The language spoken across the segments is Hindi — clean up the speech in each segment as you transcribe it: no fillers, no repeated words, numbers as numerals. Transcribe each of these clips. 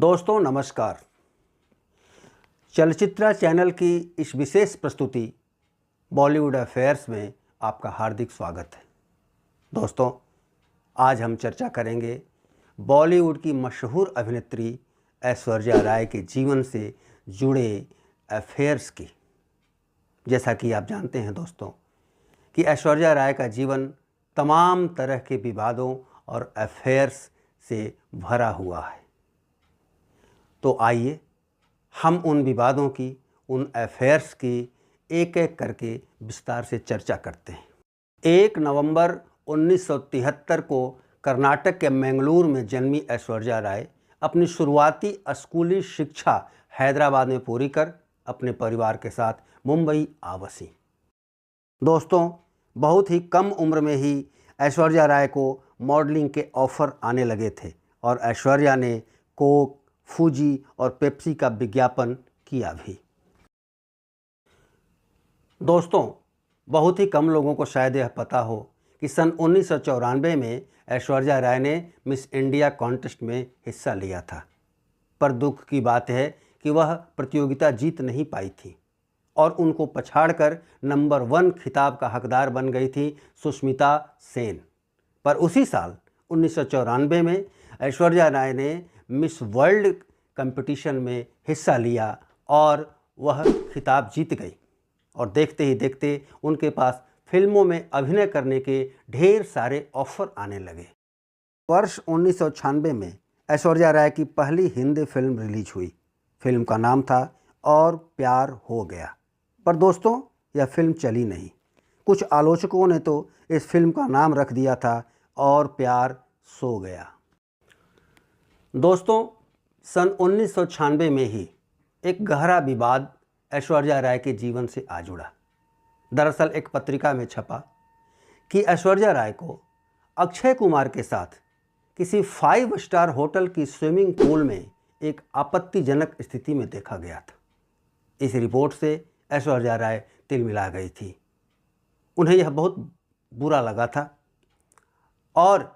दोस्तों नमस्कार। चलचित्रा चैनल की इस विशेष प्रस्तुति बॉलीवुड अफेयर्स में आपका हार्दिक स्वागत है। दोस्तों, आज हम चर्चा करेंगे बॉलीवुड की मशहूर अभिनेत्री ऐश्वर्या राय के जीवन से जुड़े अफेयर्स की। जैसा कि आप जानते हैं दोस्तों कि ऐश्वर्या राय का जीवन तमाम तरह के विवादों और अफेयर्स से भरा हुआ है। तो आइए हम उन विवादों की, उन अफेयर्स की एक एक करके विस्तार से चर्चा करते हैं। 1 नवंबर 1973 को कर्नाटक के मंगलूर में जन्मी ऐश्वर्या राय अपनी शुरुआती स्कूली शिक्षा हैदराबाद में पूरी कर अपने परिवार के साथ मुंबई आ बसी। दोस्तों, बहुत ही कम उम्र में ही ऐश्वर्या राय को मॉडलिंग के ऑफ़र आने लगे थे और ऐश्वर्या ने कोक, फूजी और पेप्सी का विज्ञापन किया भी। दोस्तों, बहुत ही कम लोगों को शायद यह पता हो कि सन 1994 में ऐश्वर्या राय ने मिस इंडिया कॉन्टेस्ट में हिस्सा लिया था, पर दुख की बात है कि वह प्रतियोगिता जीत नहीं पाई थी और उनको पछाड़कर नंबर 1 खिताब का हकदार बन गई थी सुष्मिता सेन। पर उसी साल 1994 में ऐश्वर्या राय ने मिस वर्ल्ड कंपटीशन में हिस्सा लिया और वह खिताब जीत गई और देखते ही देखते उनके पास फिल्मों में अभिनय करने के ढेर सारे ऑफ़र आने लगे। वर्ष 1996 में ऐश्वर्या राय की पहली हिंदी फिल्म रिलीज हुई। फिल्म का नाम था और प्यार हो गया। पर दोस्तों, यह फिल्म चली नहीं। कुछ आलोचकों ने तो इस फिल्म का नाम रख दिया था और प्यार सो गया। दोस्तों, सन 1996 में ही एक गहरा विवाद ऐश्वर्या राय के जीवन से आ जुड़ा। दरअसल एक पत्रिका में छपा कि ऐश्वर्या राय को अक्षय कुमार के साथ किसी 5 स्टार होटल की स्विमिंग पूल में एक आपत्तिजनक स्थिति में देखा गया था। इस रिपोर्ट से ऐश्वर्या राय तिलमिला गई थी। उन्हें यह बहुत बुरा लगा था और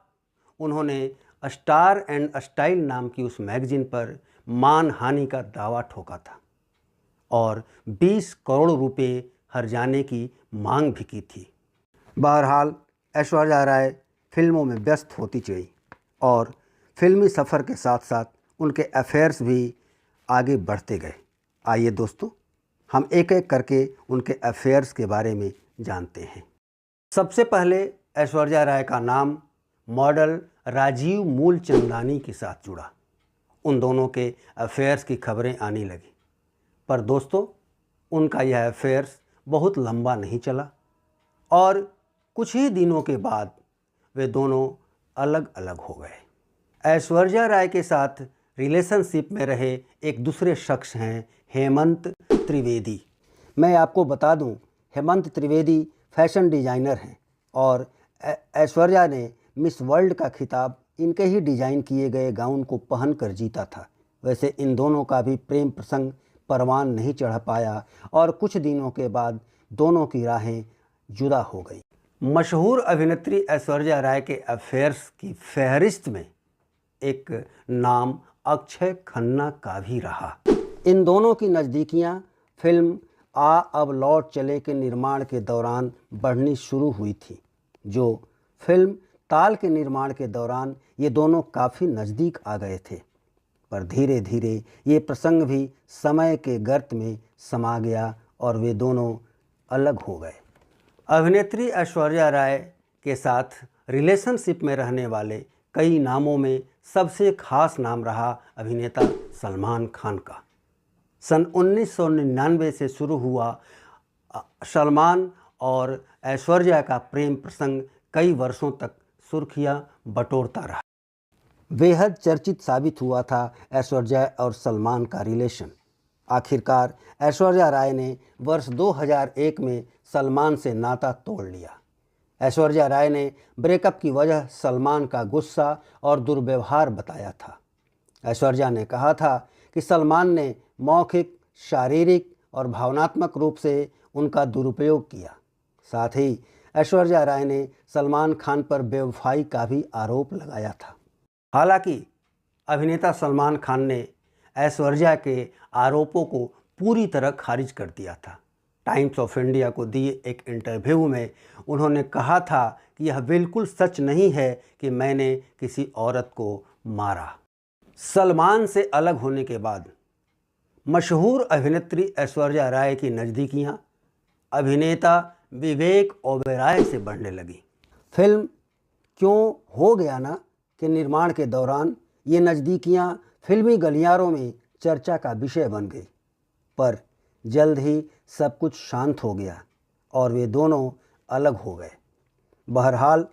उन्होंने स्टार एंड स्टाइल नाम की उस मैगजीन पर मानहानि का दावा ठोका था और 20 करोड़ रुपए हर्जाने की मांग भी की थी। बहरहाल ऐश्वर्या राय फिल्मों में व्यस्त होती गई और फिल्मी सफ़र के साथ साथ उनके अफेयर्स भी आगे बढ़ते गए। आइए दोस्तों, हम एक एक करके उनके अफेयर्स के बारे में जानते हैं। सबसे पहले ऐश्वर्या राय का नाम मॉडल राजीव मूलचंदानी के साथ जुड़ा। उन दोनों के अफेयर्स की खबरें आने लगी, पर दोस्तों उनका यह अफेयर्स बहुत लंबा नहीं चला और कुछ ही दिनों के बाद वे दोनों अलग अलग हो गए। ऐश्वर्या राय के साथ रिलेशनशिप में रहे एक दूसरे शख्स हैं हेमंत त्रिवेदी। मैं आपको बता दूं, हेमंत त्रिवेदी फैशन डिज़ाइनर हैं और ऐश्वर्या ने मिस वर्ल्ड का खिताब इनके ही डिज़ाइन किए गए गाउन को पहनकर जीता था। वैसे इन दोनों का भी प्रेम प्रसंग परवान नहीं चढ़ पाया और कुछ दिनों के बाद दोनों की राहें जुदा हो गई। मशहूर अभिनेत्री ऐश्वर्या राय के अफेयर्स की फहरिस्त में एक नाम अक्षय खन्ना का भी रहा। इन दोनों की नज़दीकियां फिल्म आ अब लौट चले के निर्माण के दौरान बढ़नी शुरू हुई थी। जो फिल्म ताल के निर्माण के दौरान ये दोनों काफ़ी नज़दीक आ गए थे, पर धीरे धीरे ये प्रसंग भी समय के गर्त में समा गया और वे दोनों अलग हो गए। अभिनेत्री ऐश्वर्या राय के साथ रिलेशनशिप में रहने वाले कई नामों में सबसे खास नाम रहा अभिनेता सलमान खान का। सन 1999 से शुरू हुआ सलमान और ऐश्वर्या का प्रेम प्रसंग कई वर्षों तक सुर्खियां बटोरता रहा। बेहद चर्चित साबित हुआ था ऐश्वर्या और सलमान का रिलेशन। आखिरकार ऐश्वर्या राय ने वर्ष 2001 में सलमान से नाता तोड़ लिया। ऐश्वर्या राय ने ब्रेकअप की वजह सलमान का गुस्सा और दुर्व्यवहार बताया था। ऐश्वर्या ने कहा था कि सलमान ने मौखिक, शारीरिक और भावनात्मक रूप से उनका दुरुपयोग किया। साथ ही ऐश्वर्या राय ने सलमान खान पर बेवफाई का भी आरोप लगाया था। हालांकि अभिनेता सलमान खान ने ऐश्वर्या के आरोपों को पूरी तरह खारिज कर दिया था। टाइम्स ऑफ इंडिया को दिए एक इंटरव्यू में उन्होंने कहा था कि यह बिल्कुल सच नहीं है कि मैंने किसी औरत को मारा। सलमान से अलग होने के बाद मशहूर अभिनेत्री ऐश्वर्या राय की नज़दीकियां अभिनेता विवेक ओबेरॉय से बढ़ने लगी। फिल्म क्यों हो गया ना के निर्माण के दौरान ये नज़दीकियां फिल्मी गलियारों में चर्चा का विषय बन गई, पर जल्द ही सब कुछ शांत हो गया और वे दोनों अलग हो गए। बहरहाल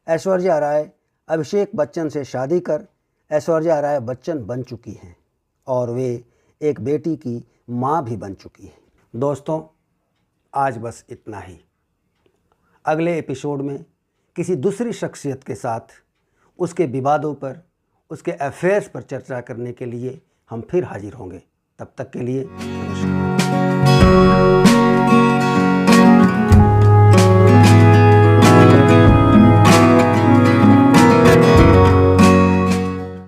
ऐश्वर्या राय अभिषेक बच्चन से शादी कर ऐश्वर्या राय बच्चन बन चुकी हैं और वे एक बेटी की मां भी बन चुकी हैं। दोस्तों, आज बस इतना ही। अगले एपिसोड में किसी दूसरी शख्सियत के साथ उसके विवादों पर, उसके अफेयर्स पर चर्चा करने के लिए हम फिर हाजिर होंगे। तब तक के लिए नमस्कार।